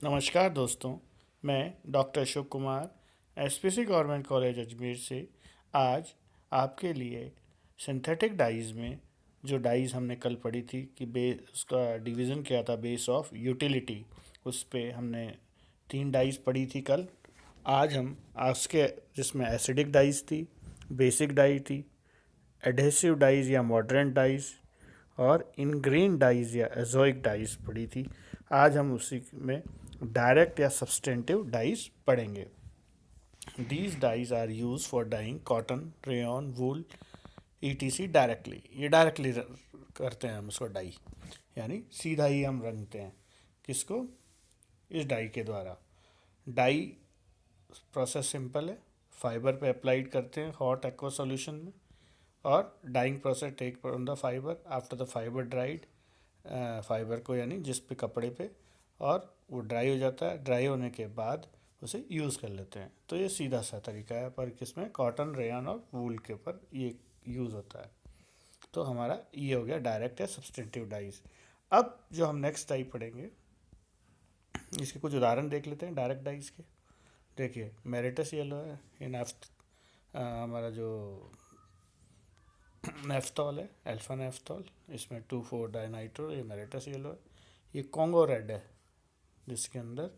नमस्कार दोस्तों, मैं doctor Ashok Kumar SPC government college Ajmer से आज आपके लिए सिंथेटिक डाइज़ में जो डाइज़ हमने कल पढ़ी थी कि बेस उसका डिवीज़न क्या था, बेस ऑफ यूटिलिटी, उस पे हमने 3 डाइज़ पढ़ी थी कल। आज हम आज के जिसमें एसिडिक डाइज़ थी, बेसिक डाई थी, एडहेसिव डाइज़ या मॉडरेंट डाइज़ और इनग्रेन डाइज़ या एजोइक डाइज़ पढ़ी थी। आज हम उसी में डायरेक्ट या सब्सटेंटिव डाइज़ पढ़ेंगे। These dyes are use for dyeing cotton, rayon, wool ETC directly. ये डायरेक्टली करते हैं हम उसको डाई, यानी सीधा ही हम रंगते हैं। किसको? इस डाई के द्वारा। डाई प्रोसेस सिंपल है, फाइबर पे अप्लाइड करते हैं हॉट एक्वा सॉल्यूशन में, और dyeing process take on the fibre after the fibre dried. Fibre को यानी जिस पे कपड़े पे, और वो ड्राई हो जाता है। ड्राई होने के बाद उसे यूज़ कर लेते हैं। तो ये सीधा सा तरीका है, पर किसमें? कॉटन, रेयन और वूल के ऊपर ये यूज़ होता है। तो हमारा ये हो गया डायरेक्ट या सब्सटेंटिव डाइज। अब जो हम नेक्स्ट डाई पढ़ेंगे, इसके कुछ उदाहरण देख लेते हैं डायरेक्ट डाइज के। देखिए, मेरिटस येलो है, ये नेफ्थ हमारा जो नेफ्थॉल है, अल्फा नेफ्थॉल, इसमें 2,4 डाइनाइट्रो, ये मेरिटस येलो है। ये कॉन्गो रेड है, जिसके अंदर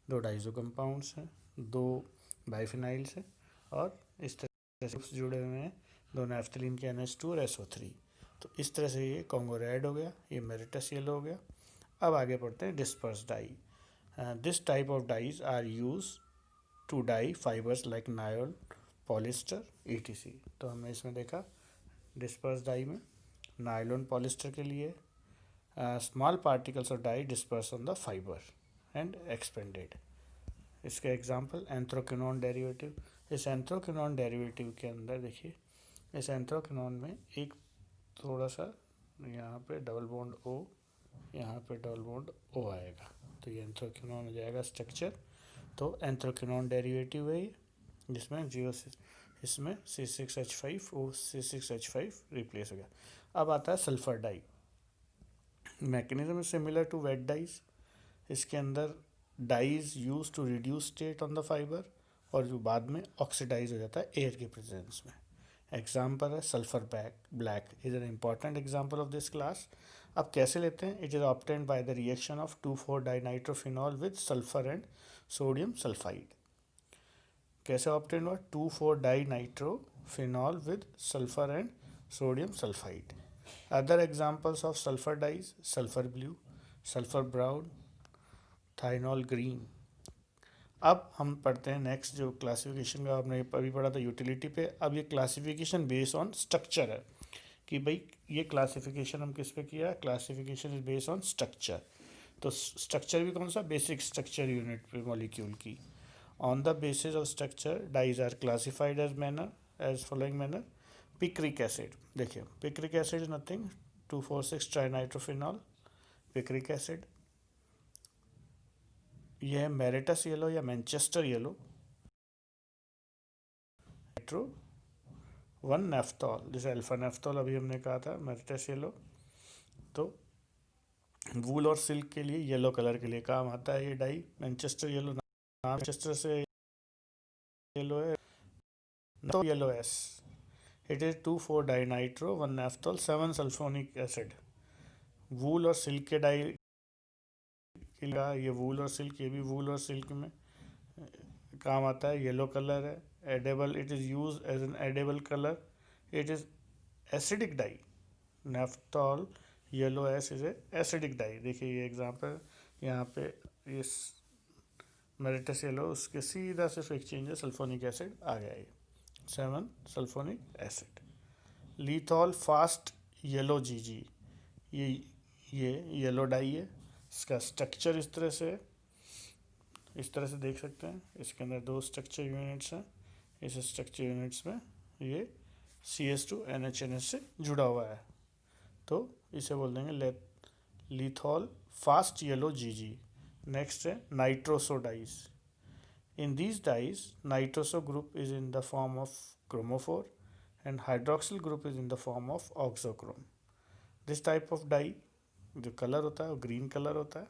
2 डाइजो कंपाउंड्स हैं, 2 बाइफिनाइल्स हैं, और इस तरह से जुड़े हुए हैं 2 नैफ्थलीन के NH2 और SO3। तो इस तरह से ये कॉन्गो रेड हो गया, ये मेरिटस येलो हो गया। अब आगे पढ़ते हैं disperse dye. This type of dyes are use to dye fibres like nylon, polyester, ETC। तो हमने इसमें देखा डिस्पर्स डाई में नायलॉन, पॉलिस्टर के लिए small particles of dye disperse on the fibre and expanded. इसके एग्जांपल एंथ्रोक्विनोन डेरिवेटिव। इस anthraquinone derivative के अंदर देखिए, इस एंथ्रोक्विनोन में एक थोड़ा सा यहाँ पे डबल बॉन्ड O, यहाँ पे डबल बॉन्ड O आएगा, तो ये एंथ्रोक्विनोन हो जाएगा स्ट्रक्चर। तो एंथ्रोक्विनोन डेरिवेटिव है ये, जिसमें इसमें C6H5 O C6H5 रिप्लेस हो गया। अब आता है sulphur dye. Mechanism similar to vat dyes. इसके अंदर dyes use to reduce state on the fibre, और जो बाद में ऑक्सीडाइज हो जाता है एयर के प्रेजेंस में। एग्जाम्पल है sulphur black is an important example of this class. अब कैसे लेते हैं? It is obtained by the reaction of 2,4 dinitrophenol with sulphur and sodium sulphide. कैसे ऑब्टेन हुआ? 2,4 dinitrophenol with sulphur and sodium sulphide. Other examples of sulphur dyes: sulphur blue, sulphur brown, thionol green. अब हम पढ़ते हैं next जो classification का आपने अभी पढ़ा था यूटिलिटी पे। अब ये क्लासिफिकेशन बेस्ड ऑन स्ट्रक्चर है, कि भाई ये क्लासिफिकेशन हम किस पे किया? Classification is based on structure. तो स्ट्रक्चर भी कौन सा? बेसिक स्ट्रक्चर यूनिट पे मॉलिक्यूल की। On the basis of structure dyes are classified as following manner. Picric acid, देखिए picric acid is nothing 2,4,6 trinitrophenol. Picric acid, यह है मेरिटस येलो या मैनचेस्टर येलो, नाइट्रो 1 नेफ्थॉल, जैसे अल्फा नेफ्थॉल अभी हमने कहा था, मेरिटस येलो। तो वूल और सिल्क के लिए येलो कलर के लिए काम आता है ये डाई। मैनचेस्टर येलो नाम मैनचेस्टर से येलो है, तो yellow S. It is 2,4 dinitro 1 naphthol 7 sulphonic acid. Wool और सिल्क के डाई का, ये वूल और सिल्क, ये भी वूल और सिल्क में काम आता है। येलो कलर है, edible, it is use as an edible colour. It is acidic dye. Naphthol yellow S is a acidic dye. देखिए ये एग्जांपल, यहाँ पे इस मेरिटस येलो, उसके सीधा सिर्फ एक चेंज है, सल्फोनिक एसिड आ गया ये 7 sulphonic acid. Lithol fast yellow GG, ये ये येलो डाई है। इसका स्ट्रक्चर इस तरह से है, इस तरह से देख सकते हैं। इसके अंदर 2 स्ट्रक्चर यूनिट्स हैं। इस स्ट्रक्चर यूनिट्स में ये CH2NH से जुड़ा हुआ है, तो इसे बोल देंगे lithol fast yellow GG। Next है nitroso dyes. In these dyes nitroso group is in the form of chromophore and hydroxyl group is in the form of auxochrome. This type of dye जो colour होता है वो green colour होता है,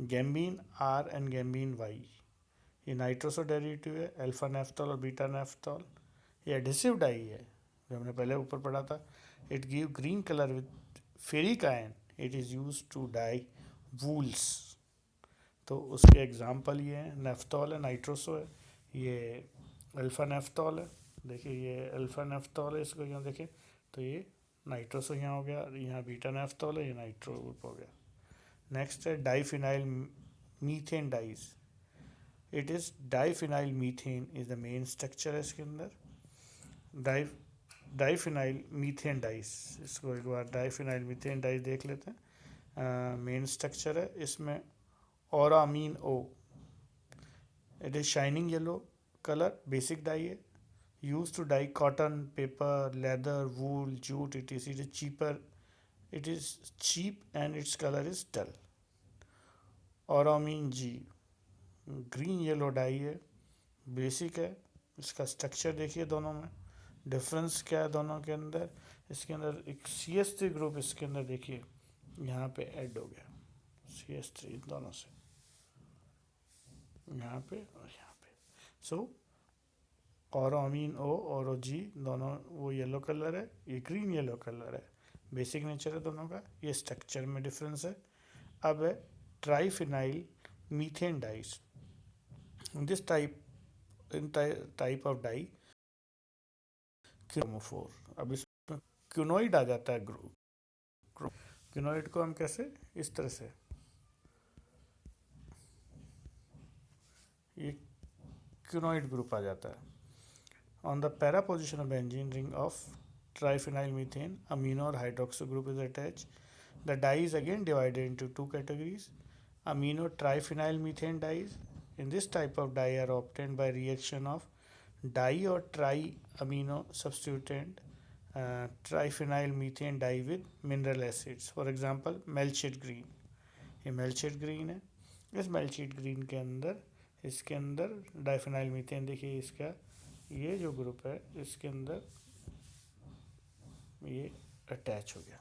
gambine R and gambine Y, ये nitroso derivative है, alpha naphthol और beta naphthol. ये एडिसिव डाई है जो हमने पहले ऊपर पढ़ा था। It give green colour with ferric ion, it is use to dye wools. तो उसके एग्जाम्पल ये हैं, नेफ्थॉल है, नाइट्रोसो है, ये अल्फा नेफ्थॉल है, देखिए ये अल्फा नेफ्थॉल है, इसको यहाँ देखिए तो ये नाइट्रोसो यहाँ हो गया, यहाँ बीटा नेफ्थॉल है, ये नाइट्रो ग्रुप हो गया। नेक्स्ट है diphenyl methane dyes, it is diphenyl methane is the main structure है इसके अंदर। डाईफिनाइल मीथेन डाइज, इसको एक बार डाईफिनाइल मीथेन डाइज देख लेते हैं। मेन स्ट्रक्चर है इसमें auramine O, it is shining yellow colour, basic dye है, use to dye cotton, paper, leather, wool, jute, it is cheaper, it is cheap and its colour is dull. Auramine G green yellow dye है, basic है, इसका structure देखिए दोनों में difference क्या है दोनों के अंदर। इसके अंदर एक CH3 ग्रुप इसके अंदर देखिए यहाँ पे ऐड हो गया, CH3 दोनों से, यहाँ पे और यहाँ पे। सो औरामीन ओ और जी दोनों वो येलो कलर है, ये ग्रीन येलो कलर है, बेसिक नेचर है दोनों का, ये स्ट्रक्चर में डिफरेंस है। अब है triphenyl methane dyes, this type of dye chromophore. अब इसमें क्यूनोइड आ जाता है ग्रुप, क्यूनोइड को हम कैसे, इस तरह से, ये क्यूनोइड ग्रुप आ जाता है। On the para position of benzene ring of triphenyl methane, amino or hydroxy group is attached. The dye is again divided into two categories: amino triphenyl methane dyes. In this type of dye are obtained by reaction of di or tri-amino substituent triphenyl methane dye with mineral acids. For example, Melchett green. ये Melchett green है, इस Melchett green के अंदर, इसके अंदर diphenyl methane देखिए, इसका ये जो ग्रुप है इसके अंदर ये अटैच हो गया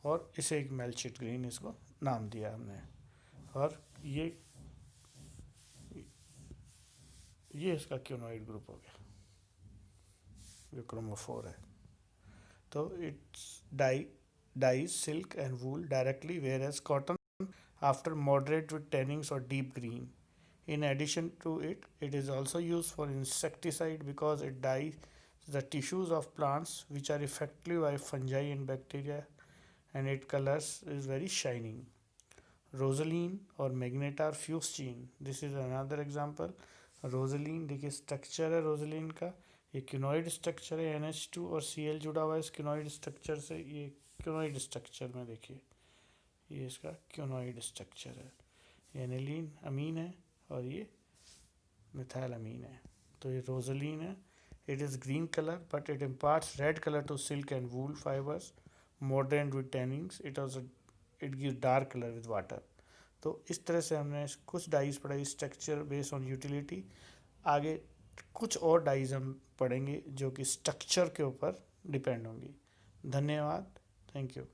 और इसे एक मेल्चिट ग्रीन इसको नाम दिया हमने। और ये इसका क्यूनोइड ग्रुप हो गया जो क्रोमोफोर है। तो its dyes silk and wool directly, whereas cotton after moderate with tannins और deep green. In addition to it, it is also used for insecticide because it dyes the tissues of plants which are affected by fungi and bacteria, and its colors is very shining. Rosaline or magnetar fuchsine, this is another example. रोजलिन देखिए structure है रोजलिन का, ये क्यूनोइड structure है, NH2 और Cl जुड़ा हुआ है इस क्यूनोइड स्ट्रक्चर से, ये क्यूनोइड स्ट्रक्चर में देखिए ये इसका क्यूनोइड स्ट्रक्चर है, एनिलीन अमीन है और ये मिथाइल अमीन है। तो ये रोजलिन है, it is green colour but it imparts red colour to silk and wool fibres, modern with tannins, it gives dark colour with water. तो इस तरह से हमने कुछ डाइज पढ़ाई स्ट्रक्चर बेस्ड ऑन यूटिलिटी। आगे कुछ और डाइज हम पढ़ेंगे जो कि स्ट्रक्चर के ऊपर डिपेंड होंगी। धन्यवाद, थैंक यू।